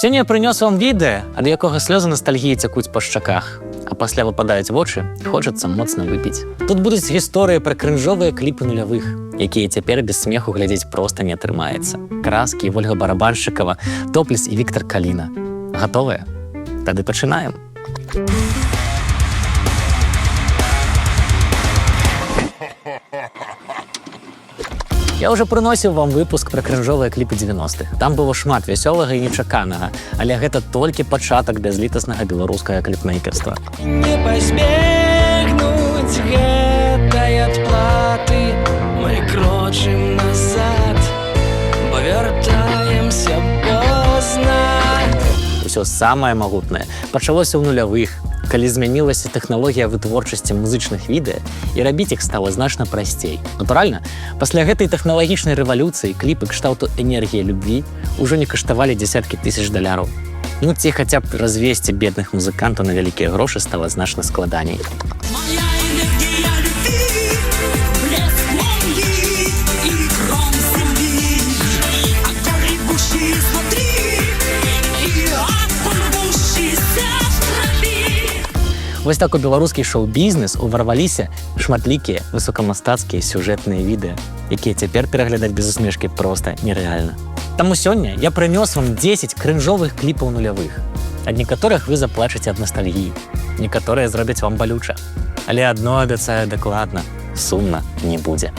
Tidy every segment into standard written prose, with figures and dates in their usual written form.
Сёння я прынёс вам відэа, ад якога слёзы настальгіі цякуць па шчаках, а пасля выпадаюць вочы, хочацца моцна выпіць. Тут будуць гісторыі пра крынжовыя кліпы нулявых, якія цяпер без смеху глядзець проста не атрымаецца. Краскі, Вольга Барабаншчыкава, Топлес і Віктар Каліна. Гатовыя? Тады пачынаем. Я ўжо прыносіў вам выпуск пра крынжовыя кліпы 90-х. Там было шмат вясёлага і нечаканага, але гэта толькі пачатак бязлітаснага беларускага кліпмейкерства. Не пазбегнуць гэтай адплаты, мы крочым назад, бо вяртаемся позна. Усё самае магутнае пачалося ў нулявых, калі змянілася тэхналогія вытворчасці музычных відэа, і рабіць іх стала значна прасцей. Натуральна, пасля гэтай тэхналагічнай рэвалюцыі кліпы кшталту «Энергія любві» ўжо не каштавалі дзесяткі тысяч даляраў. Ну ці хаця б развесці бедных музыкантаў на вялікія грошы стала значна складаней. Вось так у беларускі шоу-бізнес уварваліся шматлікія высокамастацкія сюжэтныя відэа, якія цяпер пераглядаць без усмешкі проста нерэальна. Таму сёння я прынёс вам 10 крынжовых кліпаў нулявых. Ад некаторых вы заплачаце ад настальгіі, некаторыя зробяць вам балюча. Але адно абяцаю дакладна, сумна не будзе.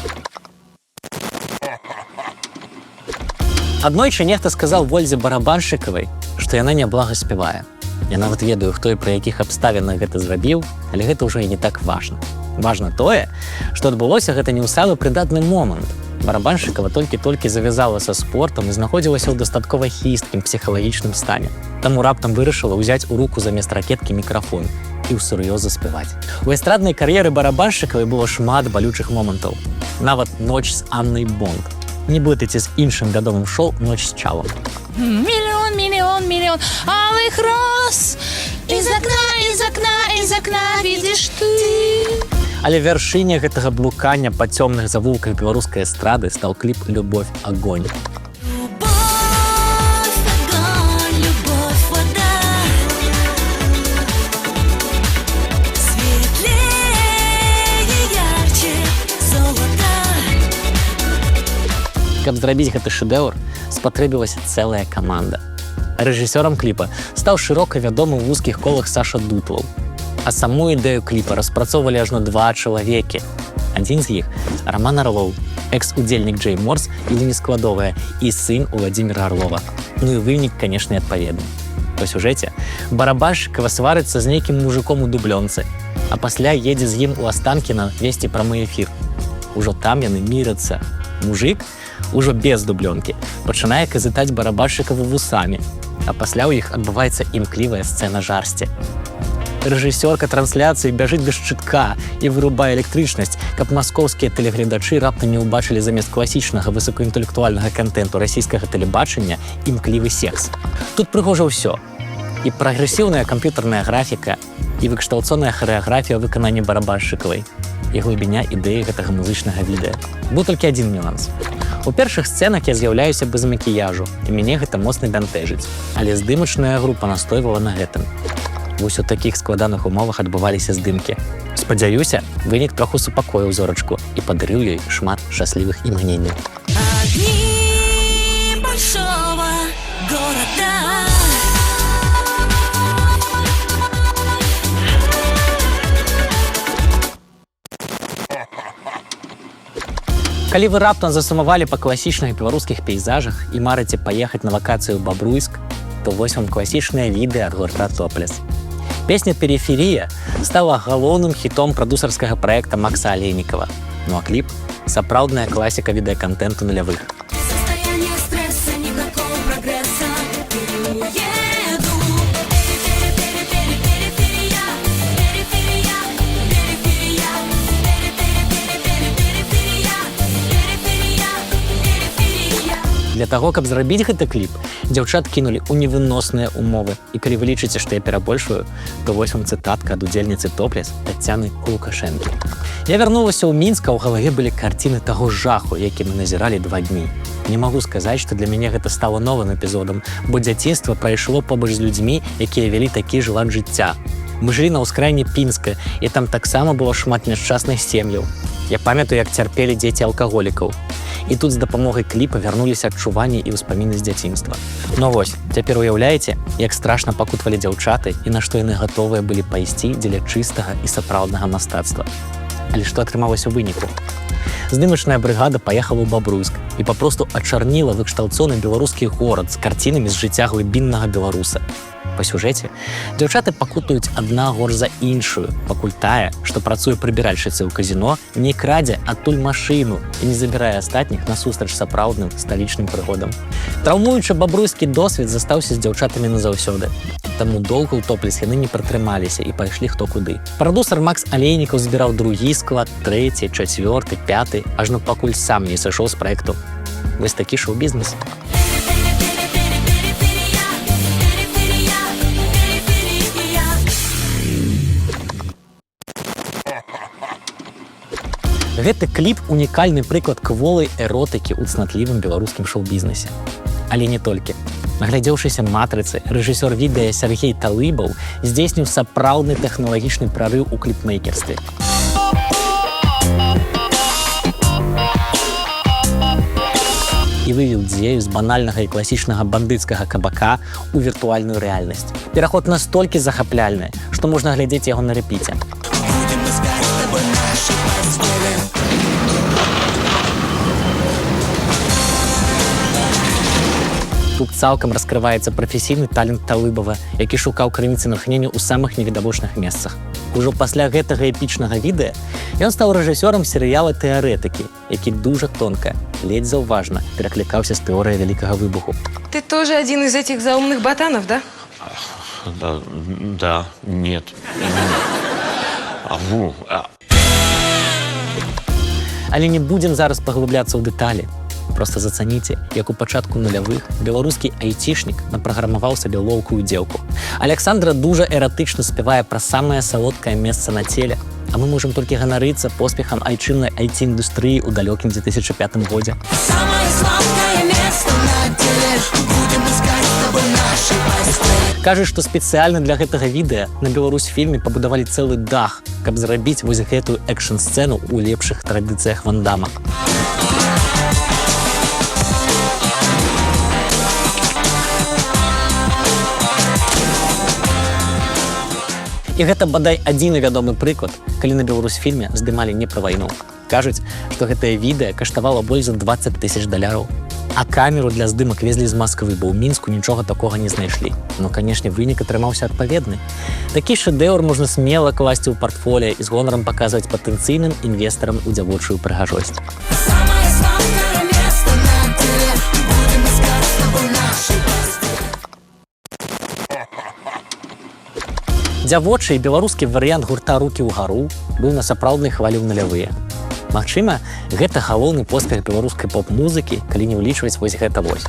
Аднойчы нехта сказаў Вользе Барабаншчыкавай, што яна няблага спявае. Я нават ведаю, хто і пры якіх абставінах гэта зрабіў, але гэта ўжо і не так важна. Важна тое, што адбылося гэта не ў самы прыдатны момант. Барабаншчыкава толькі-толькі завязала са спортам і знаходзілася ў дастаткова хісткім псіхалагічным стане. Таму раптам вырашыла ўзяць у руку замест ракеткі мікрафон і ўсур'ёз заспяваць. У эстраднай кар'еры Барабаншчыкавай было шмат балючых момантаў. Нават «Ноч з Аннай Бонд». Не блытайце з іншым вядомым шоу «Ноч з Чалом». Миллион, миллион, миллион алых роз. Из окна видишь ты. Але вяршыняй гэтага блукання па цёмных завулках беларускай эстрады стаў кліп «Любовь, огонь». Любовь, огонь, любовь, вода. Светлее, ярче золота. Каб зрабіць гэты шэдэўр, спатрэбілася цэлая каманда. Рэжысёрам кліпа стаў шырока вядомы ў вузкіх колах Саша Дутлаў. А саму ідэю кліпа распрацоўвалі ажно 2 чалавекі. Адзін з іх – Раман Арлоў, экс-удзельнік Джэй Морс і Нескладовая, і сын Уладзіміра Арлова. Ну і вынік, канешне, адпаведны. Па сюжэце Барабаншчыкава сварыцца з нейкім мужиком у дублёнцы, а пасля едзе з ім у Астанкіна весці прамы эфір. Ужо там яны мірацца. Мужик, ужо без дублёнкі, пачынае казытаць Барабаншчыкаву вусамі, а пасля ў іх адбываецца імклівая сцэна жарсці. Рэжысёрка трансляцыі бяжыць без шчытка і вырубае электрычнасць, каб маскоўскія тэлегледачы раптам не ўбачылі замест класічнага высокаінтэлектуальнага кантэнту расійскага тэлебачання імклівы секс. Тут прыгожа ўсё. І прагрэсіўная камп'ютарная графіка, і выкшталцоная харэаграфія ў выкананні Барабаншчыкавай, і глыбіня ідэі гэтага музычнага відэа. Быў толькі адзін нюанс. У першых сцэнах я з'яўляюся без макіяжу, і мяне гэта моцна бянтэжыць. Але здымачная група настойвала на гэтым. Вось у такіх складаных умовах адбываліся здымкі. Спадзяюся, вынік троху супакоіў зорачку і падарыў ёй шмат шчаслівых імгненняў. Огни большого города. Калі вы раптам засумавалі па класічных беларускіх пейзажах і марыце паехаць на вакацыю ў Бабруйск, то вось вам класічнае відэа ад гурта «Топлес». Песня «Периферия» стала галоўным хітом прадусарскага праекта Макса Алейнікава. Ну а кліп – сапраўдная класіка відэакантэнту нулявых. Состояние стресса, никакого прогресса. Еду. Периферия, периферия, периферия, периферия, периферия, периферия. Для таго, каб зрабіць гэты кліп, дзяўчат кінулі ў невыносныя ўмовы. І калі вы лічыце, што я перабольшваю, то вось вам цытатка ад удзельніцы топлес Таццяны Лукашэнкі. Я вярнулася ў Мінск, а ў галаве былі карціны таго жаху, які мы назіралі 2 дні. Не магу сказаць, што для мяне гэта стала новым эпізодам, бо дзяцінства прайшло побач з людзьмі, якія вялі такі ж лад жыцця. Мы жылі на ўскраіне Пінска, і там таксама было шмат няшчасных сем'яў. Я памятаю, як цярпелі дзеці алкаголікаў. І тут з дапамогай кліпа вярнуліся адчуванні і ўспаміны з дзяцінства. Ну вось, цяпер уяўляеце, як страшна пакутвалі дзяўчаты і на што яны гатовыя былі пайсці дзеля чыстага і сапраўднага мастацтва. Але што атрымалася ў выніку? Здымачная брыгада паехала ў Бабруйск і папросту ачарніла выкшталцоны беларускі горад з карцінамі з жыцця глыбіннага беларуса. Па сюжэце дзяўчаты пакутаюць адна горш за іншую, пакуль тая, што працуе прыбіральшыцай у казіно, не крадзе адтуль машыну і не забірае астатніх насустрач сапраўдным сталічным прыгодам. Траўмуючы бабруйскі досвед застаўся з дзяўчатамі назаўсёды. Таму доўга ў топлес яны не пратрымаліся і пайшлі хто куды. Прадусар Макс Алейнікаў збіраў другі склад, трэці, чацвёрты, пяты, ажно пакуль сам не сышоў з праекту. Вось такі шоу-бізнес. Гэты кліп унікальны прыклад кволай эротыкі ў цнатлівым беларускім шоу-бізнесе. Але не толькі. Наглядзеўшыся матрыцы, рэжысёр відэа Сяргей Талыбаў здзейсніў сапраўдны тэхналагічны прарыў у кліпмейкерстве. І вывеў дзею з банальнага і класічнага бандыцкага кабака ў віртуальную рэальнасць. Пераход настолькі захапляльны, што можна глядзець яго на рэпіце. Тут цалкам раскрываецца прафесійны талент Талыбава, які шукаў крыніцы натхнення ў самых невідавочных месцах. Ужо пасля гэтага эпічнага відэа ён стаў рэжысёрам серыяла «Тэарэтыкі», які дужа тонка, ледзь заўважна пераклікаўся з тэорыяй вялікага выбуху. Ты тоже один из этих заумных ботанов, да? Да, нет. Але не будзем зараз паглыбляцца ў дэталі. Проста зацаніце, як у пачатку нулявых беларускі айцішнік напраграмаваў сабе лоўкую дзеўку. Аляксандра дужа эратычна спявае пра самае салодкае месца на целе, а мы можам толькі ганарыцца поспехам айчыннай айці-індустрыі ў далёкім 2005 годзе. Самое сладкое место на теле. Будем искать с тобой наши постели. Кажа, што спецыяльна для гэтага відэа на Беларусь-фільме пабудавалі цэлы дах, каб зрабіць вось гэтую экшн-сцэну ў лепшых традыцыях Ван Дамма. І гэта бадай адзіны вядомы прыклад, калі на Беларусь-фільме здымалі не пра вайну. Кажуць, што гэтае відэа каштавала больш за $20 000. А камеру для здымак везлі з Масквы, бо ў Мінску нічога такога не знайшлі. Но, канешне, вынік атрымаўся адпаведны. Такі шэдэўр можна смела класці ў партфоліа і з гонарам паказваць патэнцыйным інвестарам у дзявочую прыгажосць. Самое сладкое место на теле. Будем искать с тобой наши постели. Дзявочы і беларускі варыянт гурта «Рукі ўгару» быў на сапраўднай хвалі ў нулявыя. Магчыма, гэта галоўны поспех беларускай поп-музыкі, калі не ўлічваць вось гэта вось.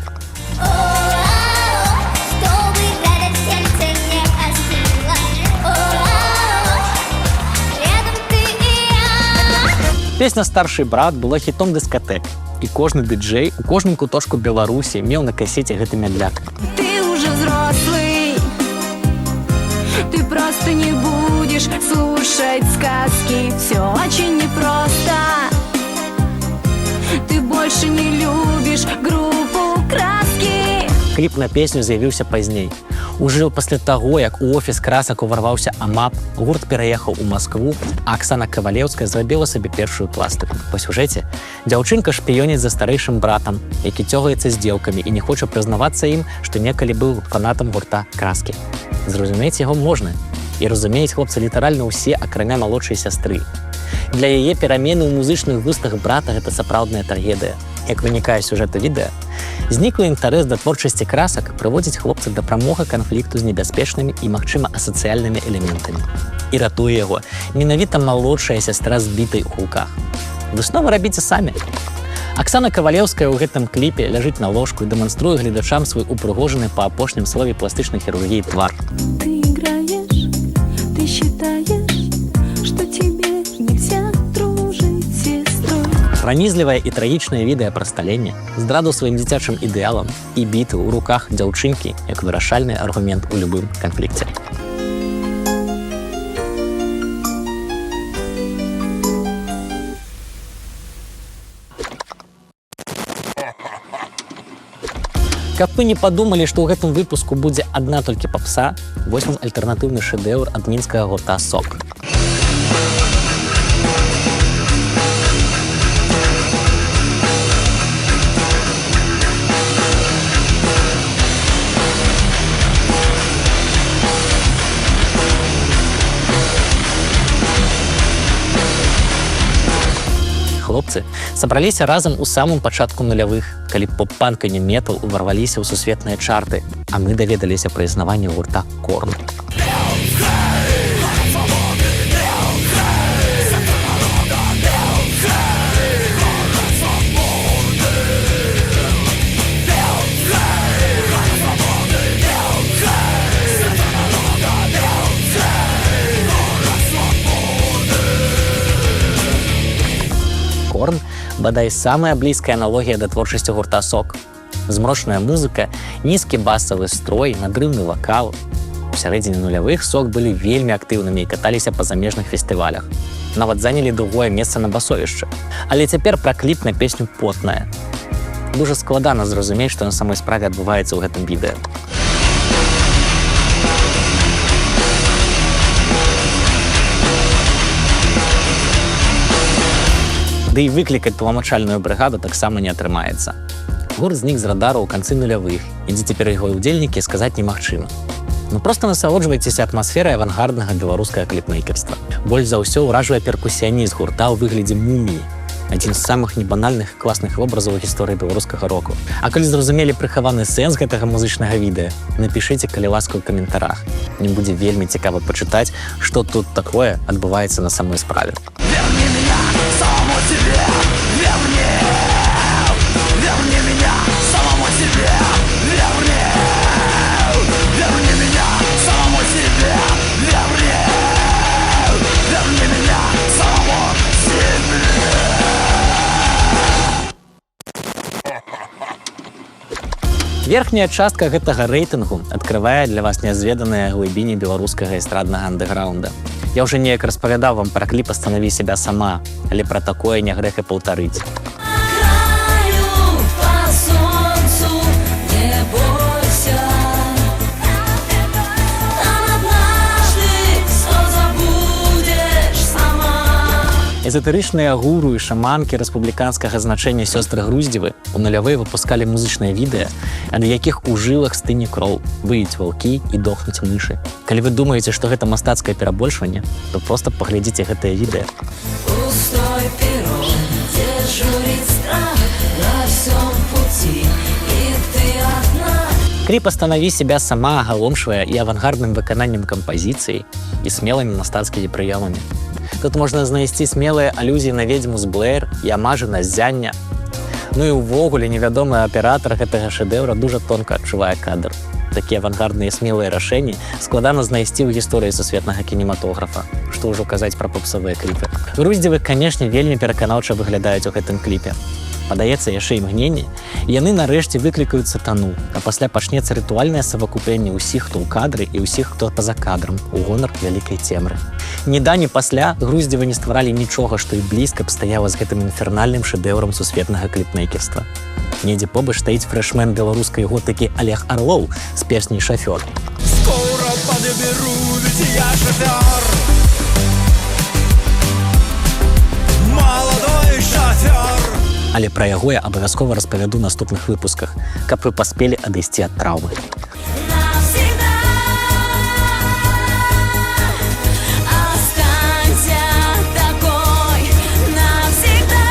Песня «Старшы брат» была хітом дыскатэк, і кожны дыджэй у кожным куточку Беларусі меў на касеце гэты мядляк. Ты уже взрослый, ты просто не будешь слушать сказки. Все очень непросто. Ты больше не любишь группу «Краски». Кліп на песню з'явіўся пазней. Ужо пасля таго, як у офіс красак уварваўся АМАП, гурт пераехаў у Маскву, а Аксана Кавалеўская зрабіла сабе першую пластыку. Па сюжэце дзяўчынка шпіёніць за старэйшым братам, які цёгаецца з дзеўкамі і не хоча прызнавацца ім, што некалі быў фанатам гурта «Краскі». Зразумець яго можна. І разумеюць хлопцы літаральна ўсе, акрамя малодшай сястры. Для яе перамены ў музычных густах брата гэта сапраўдная трагедыя. Як вынікае з сюжэта відэа, зніклы інтарэс да творчасці красак прыводзіць хлопца да прамога канфлікту з небяспечнымі і, магчыма, асацыяльнымі элементамі. І ратуе яго менавіта малодшая сястра збітай у гулках. Вы снова рабіце самі. Аксана Кавалеўская ў гэтым кліпе ляжыць на ложку і дэманструе гледачам свой упрыгожаны па апошнім слове пластычнай хірургіі твар. Ты играешь, ты считаешь, что тебе нельзя дружить с сестрой. Пранізлівае і трагічнае відэа пра сталенне, здраду сваім дзіцячым ідэалам і біты ў руках дзяўчынкі як вырашальны аргумент у любым канфлікце. Каб вы не падумалі, што ў гэтым выпуску будзе адна толькі папса, вось вам альтэрнатыўны шэдэўр ад мінскага гурта «Сок». Хлопцы сабраліся разам у самым пачатку нулявых, калі поп-панк і не-метал уварваліся ў сусветныя чарты, а мы даведаліся пра існаванне гурта «Корн». «Корн» бадай самая блізкая аналогія да творчасці гурта «Сок». Змрочная музыка, нізкі басавы строй, надрыўны вакал. У сярэдзіне нулявых «Сок» былі вельмі актыўнымі і каталіся па замежных фестывалях. Нават занялі другое месца на басовішчы. Але цяпер пра кліп на песню «Потная». Дужа складана зразумець, што на самой справе адбываецца ў гэтым відэа. Ды і выклікаць тлумачальную брыгаду таксама не атрымаецца. Гурт знік з радару ў канцы нулявых, і дзе цяпер яго ўдзельнікі сказаць немагчыма. Ну проста насалоджвайцеся атмасферай авангарднага беларускага кліпмейкерства. Больш за ўсё ўражвае перкусіянізм гурта ў выглядзе муміі. Адзін з самых небанальных класных вобразаў у гісторыі беларускага року. А калі зразумелі прыхаваны сэнс гэтага музычнага відэа, напішыце, калі ласка, ў каментарах. Мне будзе вельмі цікава пачытаць, што тут такое адбываецца на самой справе. Верни меня самому себе, верни меня самому себе, верни меня самому себе, верни меня самому себе. Верхняя частка гэтага рэйтынгу адкрывае для вас нязведаныя глыбіні беларускага эстраднага андэграунда. Я ўжо неяк распавядаў вам пра кліп «Останови себя сама», але пра такое не грэх і паўтарыць. Эзотэрычныя гуру і шаманкі рэспубліканскага значэння сёстры Груздзевы у нулявыя выпускалі музычныя відэа, ад якіх у жылах стыне кроў, выюць ваўкі і дохнуць мышы. Калі вы думаеце, што гэта мастацкае перабольшванне, то проста паглядзіце гэтае відэа. Пустой перрон, дежурит страх на всем пути, и ты одна. Кліп «Останови себя сама» агаломшвае і авангардным выкананнем кампазіцыі і смелымі мастацкімі прыёмамі. Тут можна знайсці смелыя алюзіі на ведзьму з Блэйр і амажы на ззяння. Ну і ўвогуле невядомы аператар гэтага шэдэўра дужа тонка адчувае кадр. Такія авангардныя смелыя рашэнні складана знайсці ў гісторыі сусветнага кінематографа, што ўжо казаць пра попсавыя кліпы. Груздзевы, канешне, вельмі пераканаўча выглядаюць у гэтым кліпе. Падаецца яшчэ імгненне, і яны нарэшце выклікаюць сатану, а пасля пачнецца рытуальнае савакупленне ўсіх, хто ў кадры і ўсіх, хто па-за кадрам, у гонар вялікай цемры. Ні да, ні пасля Груздзевы не стваралі нічога, што і блізка б стаяла з гэтым інфернальным шэдэўрам сусветнага кліпмейкерства. Недзе побач стаіць фрэшмен беларускай готыкі Олег Орлоў з песняй «Шафёр». Скоро подберу, ведь я шофёр, молодой шофёр. Але пра яго я абавязкова распавяду ў наступных выпусках, каб вы паспелі адысці ад траўмы. Навсегда останься такой, навсегда.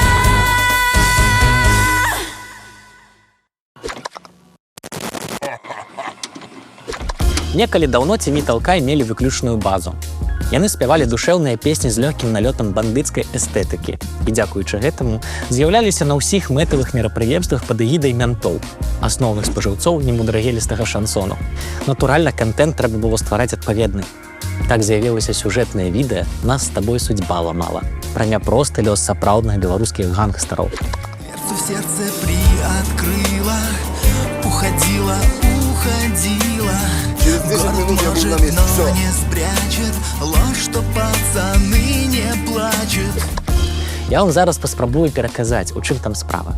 Некалі даўно Цемі Талкай мелі выключную базу. Яны спявалі душэўныя песні з лёгкім налётам бандыцкай эстэтыкі і, дзякуючы гэтаму, з'яўляліся на ўсіх мэтавых мерапрыемствах пад эгідай мянтоў, асноўных спажыўцоў немудрагелістага шансону. Натуральна, кантэнт трэба было ствараць адпаведны. Так з'явілася сюжэтнае відэа «Нас з табой судьба ламала» пра няпросты лёс сапраўдных беларускіх гангстараў. В сердце приоткрыла, уходила, уходила. Город может, но не спрячет ложь, что пацаны не плачут. Я вам зараз паспрабую пераказаць, у чым там справа.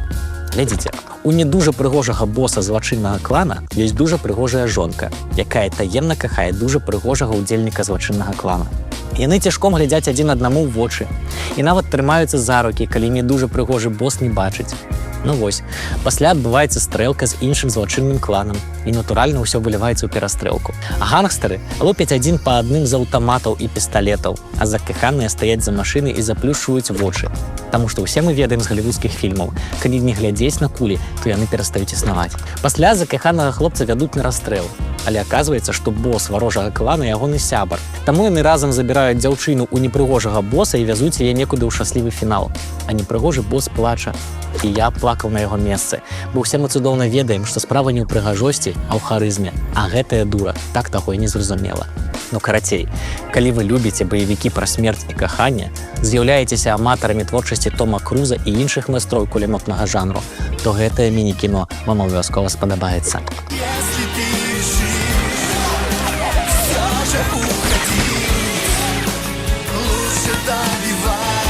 Глядзіце, у не дужа прыгожага боса злачыннага клана ёсць дужа прыгожая жонка, якая таемна кахае дужа прыгожага ўдзельніка злачыннага клана. Яны цішком глядзяць адзін аднаму ў вочы і нават трымаюцца за рукі, калі не дужа прыгожы бос не бачыць. Ну вось, пасля адбываецца стрэлка з іншым злачынным кланам і, натуральна, ўсё выліваецца ў перастрэлку. А гангстары лупяць адзін па адным з аўтаматаў і пісталетаў, а закаханыя стаяць за машыны і заплюшчваюць вочы. Таму што ўсе мы ведаем з галівудскіх фільмаў, калі не глядзець на кулі, то яны перастаюць існаваць. Пасля закаханага хлопца вядуць на расстрэл, але аказваецца, што бос варожага клана ягоны сябар. Таму яны разам забіраюць дзяўчыну ў непрыгожага боса і вязуць яе некуды ў шчаслівы фінал. А непрыгожы бос плача. І я плакаў на яго месцы, бо ўсе мы цудоўна ведаем, што справа не ў прыгажосці, а ў харызме. А гэтая дура так таго і не зразумела. Ну, карацей, калі вы любіце баевікі пра смерць і каханне, з'яўляецеся аматарамі творчасці Тома Круза і іншых майстроў кулямётнага жанру, то гэтае міні-кіно вам абавязкова спадабаецца. Если ты решишь всё же уходить, лучше добивай.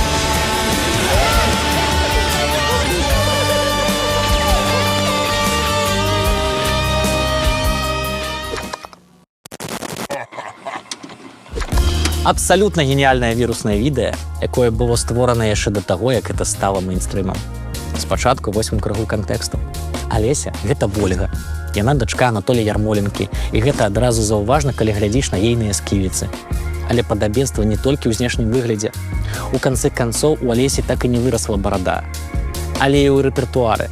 Абсалютна геніяльнае віруснае відэа, якое было створана яшчэ да таго, як гэта стала мейнстрымам. Спачатку вось вам крыху кантэксту. Алеся – гэта Вольга. Яна дачка Анатолія Ярмоленкі, і гэта адразу заўважна, калі глядзіш на ейныя сківіцы. Але падабенства не толькі ў знешнім выглядзе. У канцы канцоў у Алесі так і не вырасла барада. Але і ў рэпертуары.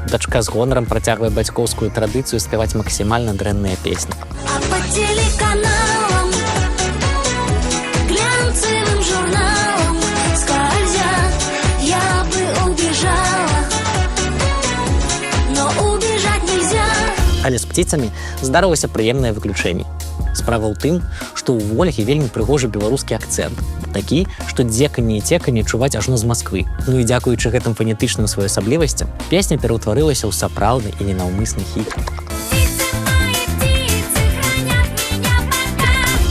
Дачка з гонарам працягвае бацькоўскую традыцыю спяваць максімальна дрэнныя песні. А по телеканалам, глянцевым журналам скользя, я бы убежала, но убежать нельзя. Але з птицамі здарылася прыемнае выключэнне. Справа ў тым, што ў Вольгі вельмі прыгожы беларускі акцэнт. Такі, што дзеканне і цеканне чуваць ажно з Масквы. Ну і дзякуючы гэтым фанетычным своеасаблівасцям, песня пераўтварылася ў сапраўдны і ненаўмысны хіт.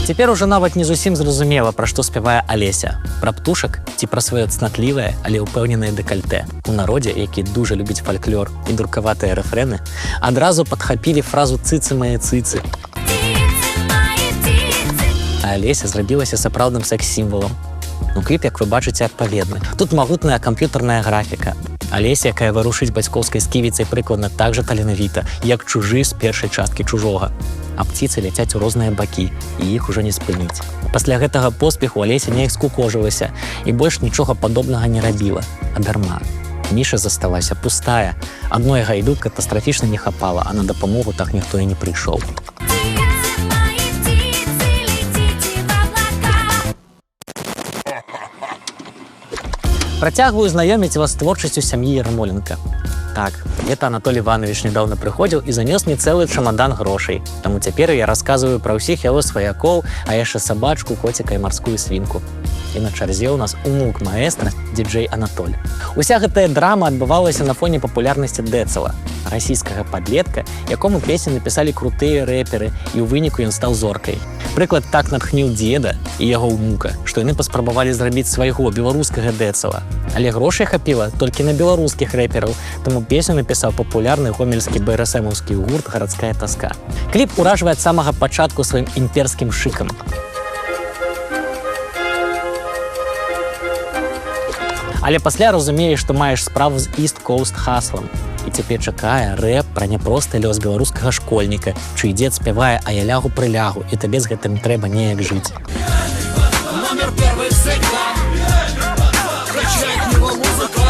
Цяпер ужо нават не зусім зразумела, пра што спявае Алеся. Пра птушак ці пра сваё цнатлівае, але ўпэўненае дэкальтэ. У народзе, які дужа любіць фальклор і дуркаватыя рэфрэны, адразу падхапілі фразу «цыцы мае цыцы». А Алеся зрабілася сапраўдным секс-сімвалам. Ну, кліп, як вы бачыце, адпаведны. Тут магутная камп'ютарная графіка. Алеся, якая варушыць бацькоўскай сківіцай прыкладна так жа таленавіта, як чужы з першай часткі чужога. А птицы ляцяць у розныя бакі, і іх ужо не спыніць. Пасля гэтага поспеху Алеся неяк скукожылася і больш нічога падобнага не рабіла, а дарма. Ніша засталася пустая. Адной гайду катастрафічна не хапала, а на дапамогу так ніхто і не прыйшоў. Працягваю знаёміць вас з творчасцю сям'і Ярмоленка. Так, это Анатолий Иванович недавно прыходзіў і занёс мне цэлы чамадан грошай. Таму цяпер я расказваю пра ўсіх яго сваякоў, а яшчэ сабачку, коціка і марскую свінку. І на чарзе ў нас унук маэстра, діджэй Анатоль. Уся гэтая драма адбывалася на фоне папулярнасці Дэцела, расійскага падлетка, якому песні напісалі крутыя рэперы, і ў выніку ён стаў зоркай. Прыклад так натхніў дзеда і яго ўнука, што яны паспрабавалі зрабіць свайго беларускага Дэцела. Але грошай хапіла толькі на беларускіх рэпераў, таму песню напісаў папулярны гомельскі БРСМаўскі гурт «Гарадская таска». Кліп уражвае ад самага пачатку сваім імперскім шыкам. Але пасля разумееш, што маеш справу з East Coast Hustle. І цяпер чакае рэп пра няпросты лёс беларускага школьніка, чый дзед спявае «А я лягу-прылягу», і табе з гэтым трэба неяк жыць. Номер первый всегда качает его музыка,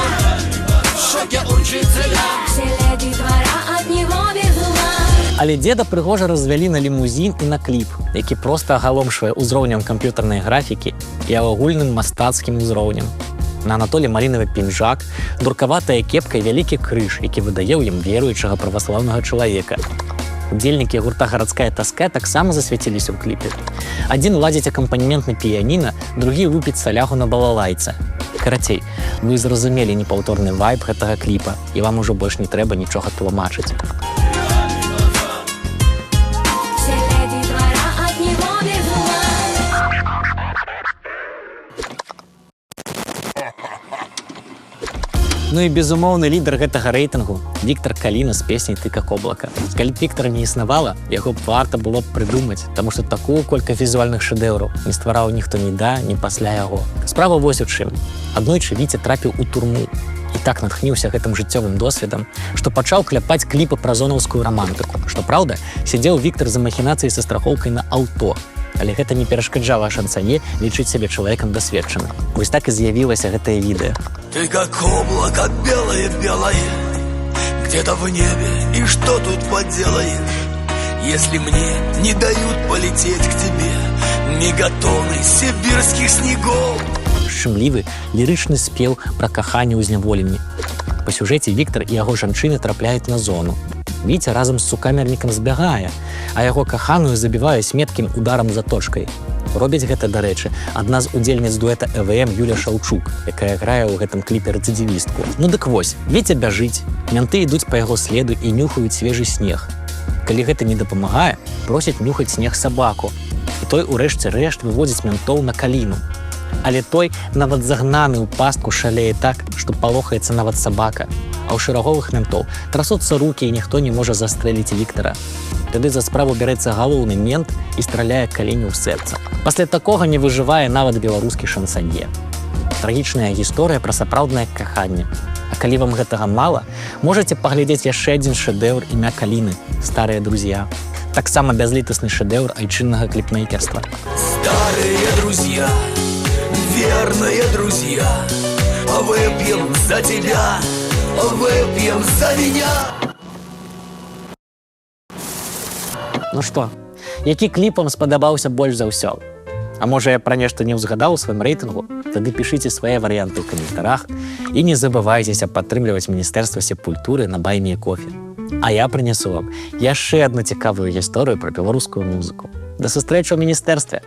в шоке учителя. Все леди двора от него бегут. Але дзеда прыгожа развялі на лімузін і на кліп, які проста агаломшвае ўзроўнем камп'ютарнай графікі і агульным мастацкім узроўнем. На Анатолі малінавы пінжак, дуркаватая кепка і вялікі крыж, які выдае ў ім веруючага праваслаўнага чалавека. Удзельнікі гурта «Гарадская таска» таксама засвяціліся ў кліпе. Адзін ладзіць акампанемент на піяніна, другі лупіць салягу на балалайцы. Карацей, вы зразумелі непаўторны вайб гэтага кліпа, і вам ужо больш не трэба нічога тлумачыць. Все леди двора от него бегут. Ну і безумоўны лідар гэтага рэйтынгу Віктар Каліна з песняй «Ты как облака». Калі б Віктара не існавала, яго б варта было б прыдумаць, таму што такую колькасць візуальных шэдэўраў не ствараў ніхто ні да, ні пасля яго. Справа вось у чым. Аднойчы Віця трапіў у турму і так натхніўся гэтым жыццёвым досведам, што пачаў кляпаць кліпы пра зонаўскую рамантыку. Што праўда, сядзеў Віктар за махінацыяй са страхоўкай на аўто. Але гэта не перашкаджала шанцане лічыць сябе чалавекам дасведчаным. Вось так і з'явілася гэтае відэа. Ты как облако белое-белое, где-то в небе, и что тут поделаешь? Если мне не дают полететь к тебе мегатоны сибирских снегов. Шчымлівы лірычны спеў пра каханне ў зняволенні. Па сюжэце Віктар і яго жанчыны трапляюць на зону. Віця разам з сукамернікам збягае, а яго каханую забіваюць меткім ударам заточкай. Робіць гэта, дарэчы, адна з удзельніц дуэта ЭВМ Юля Шаўчук, якая грае ў гэтым кліпе рэцыдзівістку. Ну дык вось, Віця бяжыць, менты ідуць па яго следу і нюхаюць свежы снег. Калі гэта не дапамагае, просяць нюхаць снег сабаку. І той урэшце рэшт выводзіць ментоў на Каліну. Але той, нават загнаны ў пастку, шалее так, што палохаецца нават сабака. А ў шэраговых ментоў трасуцца рукі і ніхто не можа застрэліць Віктара. Тады за справу бярэцца галоўны мент і страляе Каліне ў сэрца. Пасля такога не выжывае нават беларускі шансанье. Трагічная гісторыя пра сапраўднае каханне. А калі вам гэтага мала, можаце паглядзець яшчэ адзін шэдэўр імя Каліны «Старыя друзья». Таксама бязлітасны шэдэўр айчыннага кліпмейкерства. Старые друзья, верные друзья, выпьем за тебя, выпьем за меня. Ну што, які кліп вам спадабаўся больш за ўсё? А можа, я пра нешта не ўзгадаў у сваім рэйтынгу? Тады пішыце свае варыянты ў каментарах і не забывайцеся падтрымліваць Міністэрства сепультуры на Баймі-кофе. А я прынясу вам яшчэ адну цікавую гісторыю пра беларускую музыку. Да сустрэчы ў міністэрстве!